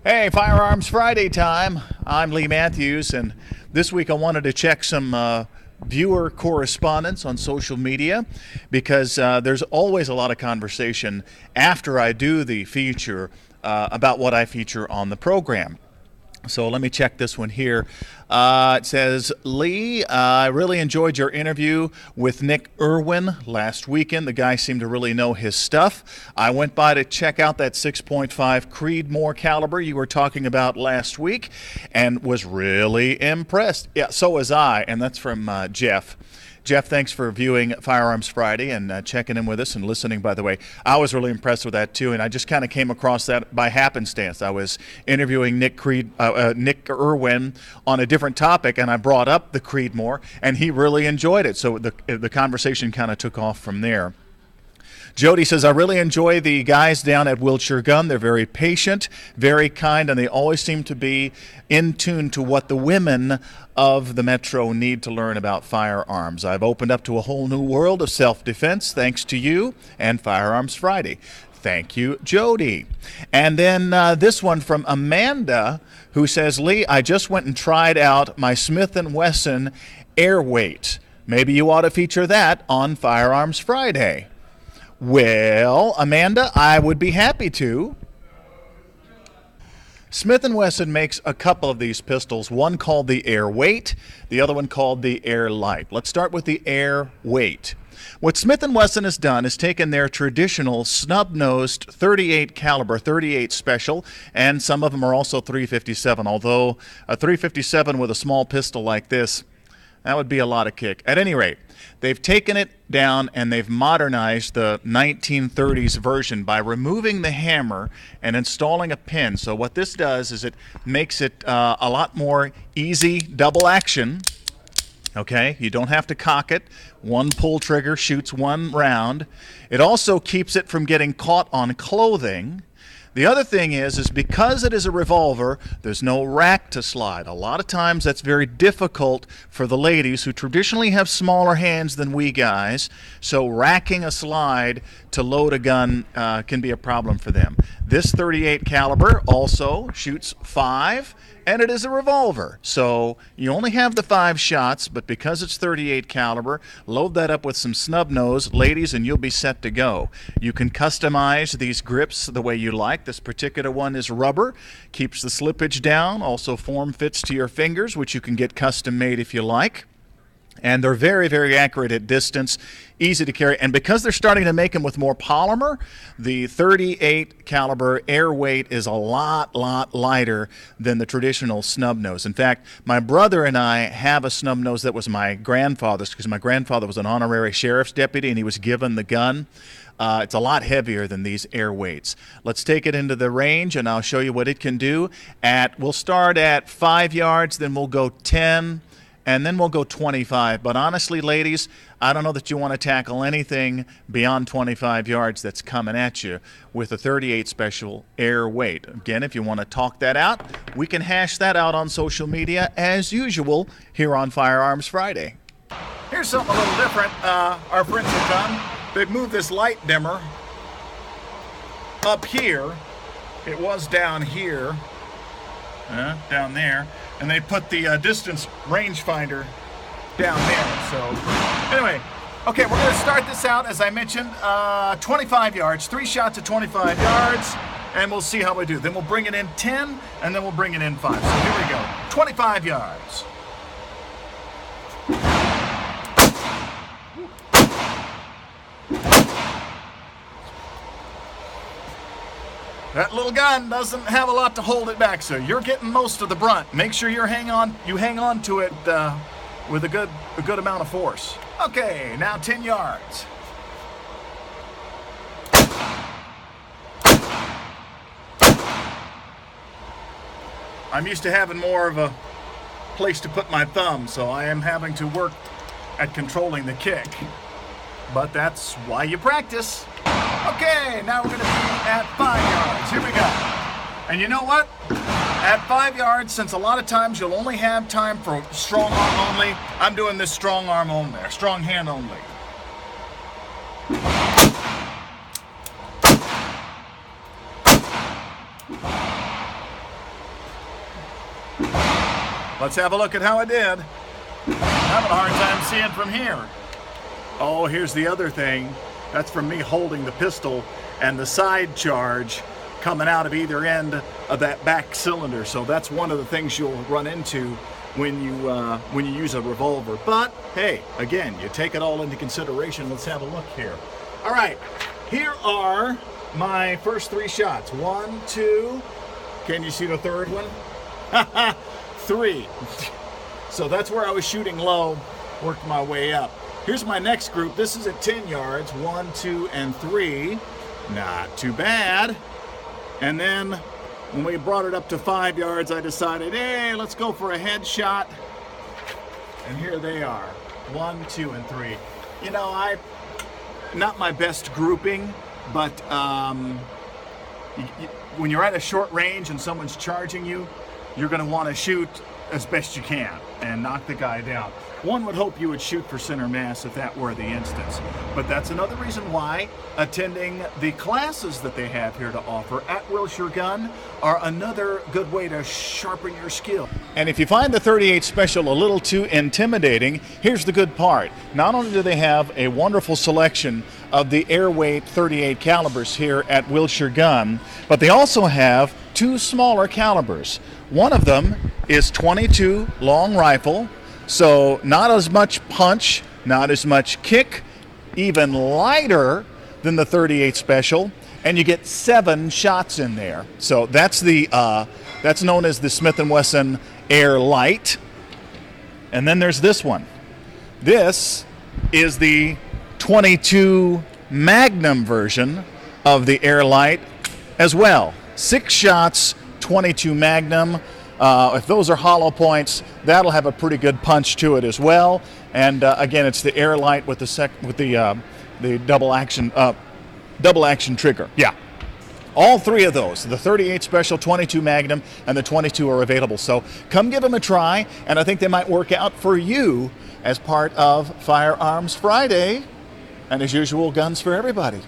Hey, Firearms Friday time. I'm Lee Matthews, and this week I wanted to check some viewer correspondence on social media because there's always a lot of conversation after I do the feature about what I feature on the program. So let me check this one here. It says, Lee, I really enjoyed your interview with Nick Irwin last weekend. The guy seemed to really know his stuff. I went by to check out that 6.5 Creedmoor caliber you were talking about last week and was really impressed. Yeah, so was I, and that's from Jeff. Jeff, thanks for viewing Firearms Friday and checking in with us and listening, by the way. I was really impressed with that, too, and I just kind of came across that by happenstance. I was interviewing Nick Irwin on a different topic, and I brought up the Creedmoor, and he really enjoyed it. So the conversation kind of took off from there. Jody says, I really enjoy the guys down at Wiltshire Gun. They're very patient, very kind, and they always seem to be in tune to what the women of the Metro need to learn about firearms. I've opened up to a whole new world of self-defense thanks to you and Firearms Friday. Thank you, Jody. And then this one from Amanda, who says, Lee, I just went and tried out my Smith Wesson Air-Weight. Maybe you ought to feature that on Firearms Friday. Well, Amanda, I would be happy to. Smith & Wesson makes a couple of these pistols, one called the Air-Weight, the other one called the Air-Light. Let's start with the Air-Weight. What Smith & Wesson has done is taken their traditional snub-nosed 38 caliber, 38 special, and some of them are also 357, although a 357 with a small pistol like this, that would be a lot of kick. At any rate, they've taken it down and they've modernized the 1930s version by removing the hammer and installing a pin. So what this does is it makes it a lot more easy double action. Okay, you don't have to cock it. One pull trigger shoots one round. It also keeps it from getting caught on clothing. The other thing is because it is a revolver, there's no rack to slide. A lot of times that's very difficult for the ladies who traditionally have smaller hands than we guys, so racking a slide to load a gun can be a problem for them. This 38 caliber also shoots 5, and it is a revolver. So you only have the 5 shots, but because it's 38 caliber, load that up with some snub nose, ladies, and you'll be set to go. You can customize these grips the way you like. This particular one is rubber, keeps the slippage down, also form fits to your fingers, which you can get custom made if you like. And they're very, very accurate at distance, easy to carry. And because they're starting to make them with more polymer, the 38 caliber Air-Weight is a lot lighter than the traditional snub nose. In fact, my brother and I have a snub nose that was my grandfather's because my grandfather was an honorary sheriff's deputy and he was given the gun. It's a lot heavier than these Air-Weights. Let's take it into the range and I'll show you what it can do. We'll start at 5 yards, then we'll go 10, and then we'll go 25. But honestly, ladies, I don't know that you want to tackle anything beyond 25 yards that's coming at you with a 38 special Air-Weight. Again, if you want to talk that out, we can hash that out on social media as usual here on Firearms Friday. Here's something a little different our friends have done. They've moved this light dimmer up here. It was down here, down there. And they put the distance rangefinder down there. So anyway, okay, we're going to start this out, as I mentioned, 25 yards, 3 shots at 25 yards, and we'll see how we do. Then we'll bring it in 10, and then we'll bring it in 5. So here we go, 25 yards. That little gun doesn't have a lot to hold it back, so you're getting most of the brunt. Make sure you hang on to it with a good amount of force. Okay, now 10 yards. I'm used to having more of a place to put my thumb, so I am having to work at controlling the kick. But that's why you practice. Okay, now we're going to be at 5 yards. Here we go. And you know what? At 5 yards, since a lot of times you'll only have time for strong arm only, I'm doing this strong arm only, or strong hand only. Let's have a look at how I did. I'm having a hard time seeing from here. Oh, here's the other thing. That's from me holding the pistol and the side charge coming out of either end of that back cylinder. So that's one of the things you'll run into when you use a revolver. But hey, again, you take it all into consideration. Let's have a look here. All right, here are my first 3 shots. 1, 2. Can you see the third one? 3. So that's where I was shooting low, worked my way up. Here's my next group. This is at 10 yards. 1, 2, and 3. Not too bad. And then when we brought it up to 5 yards, I decided, hey, let's go for a headshot. And here they are. 1, 2, and 3. You know, not my best grouping, but when you're at a short range and someone's charging you, you're going to want to shoot as best you can and knock the guy down. One would hope you would shoot for center mass if that were the instance. But that's another reason why attending the classes that they have here to offer at Wilshire Gun are another good way to sharpen your skill. And if you find the 38 Special a little too intimidating, here's the good part. Not only do they have a wonderful selection of the Air-Weight 38 calibers here at Wilshire Gun, but they also have 2 smaller calibers. One of them is .22 long rifle, so not as much punch, not as much kick, even lighter than the 38 Special, and you get 7 shots in there. So that's that's known as the Smith Wesson Air-Light. And then there's this one. This is the .22 Magnum version of the Air-Light as well. 6 shots, .22 Magnum. If those are hollow points, that'll have a pretty good punch to it as well. And again, it's the Air-Light with the double action trigger. Yeah, all 3 of those, the 38 Special, .22 Magnum, and the .22 are available. So come give them a try, and I think they might work out for you as part of Firearms Friday. And as usual, guns for everybody.